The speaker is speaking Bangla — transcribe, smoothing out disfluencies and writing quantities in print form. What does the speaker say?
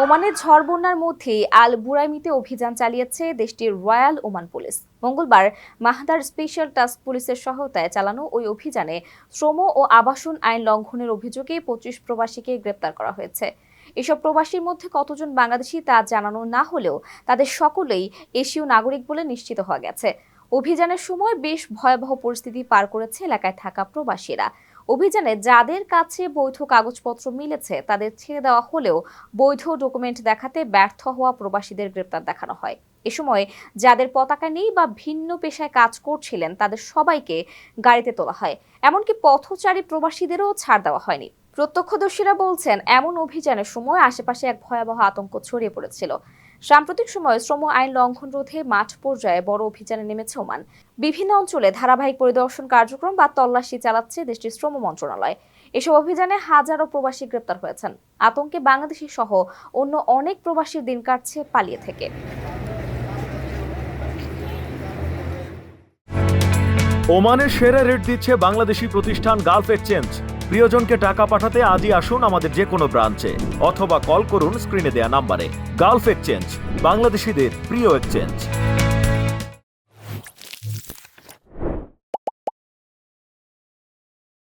ওমানের ঝড় বন্যার মধ্যেই আল বুরাইমিতে অভিযান চালিয়েছে দেশটির রয়্যাল ওমান পুলিশ। মঙ্গলবার মাহদার স্পেশাল টাস্ক পুলিশের সহায়তায় চালানো ওই অভিযানে শ্রম ও আবাসন আইন লঙ্ঘনের অভিযোগে ২৫ প্রবাসীকে গ্রেপ্তার করা হয়েছে। এসব প্রবাসীর মধ্যে কতজন বাংলাদেশি তা জানানো না হলেও তাদের সকলেই এশীয় নাগরিক বলে নিশ্চিত হওয়া গেছে। অভিযানের সময় বেশ ভয়াবহ পরিস্থিতি পার করেছে এলাকায় থাকা প্রবাসীরা। অভিযানে যাদের কাছে বৈধ কাগজপত্র মিলেছে তাদের ছেড়ে দেওয়া হলেও বৈধ ডকুমেন্ট দেখাতে ব্যর্থ হওয়া প্রবাসীদের গ্রেপ্তার দেখানো হয়। এ সময় যাদের পতাকা নেই বা ভিন্ন পেশায় কাজ করছিলেন তাদের সবাইকে গাড়িতে তোলা হয়। এমনকি পথচারী প্রবাসীদেরও ছাড় দেওয়া হয়নি। প্রত্যক্ষদর্শীরা বলছেন, এমন অভিযানের সময় আশেপাশে এক ভয়াবহ আতঙ্ক ছড়িয়ে পড়েছিল। সাম্প্রতিক সময়ে শ্রম আইন লঙ্ঘন রোধে মাঠ পর্যায়ে বড় অভিযানে নেমেছে ওমান। বিভিন্ন অঞ্চলে ধারাবাহিক পরিদর্শন কার্যক্রম বা তল্লাশি চালাচ্ছে দেশটির শ্রম মন্ত্রণালয়। এসব অভিযানে হাজারো প্রবাসী গ্রেপ্তার হয়েছেন। আতঙ্কে বাংলাদেশি সহ অন্য অনেক প্রবাসীর দিন কাটছে পালিয়ে থেকে। ওমানের সেরা রেট দিচ্ছে বাংলাদেশি প্রতিষ্ঠান গালফ এক্সচেঞ্জ। প্রিয়জনকে টাকা পাঠাতে আজই আসুন আমাদের যে কোনো ব্রাঞ্চে অথবা কল করুন স্ক্রিনে দেয়া নাম্বারে। গালফ এক্সচেঞ্জ, বাংলাদেশিদের প্রিয় এক্সচেঞ্জ।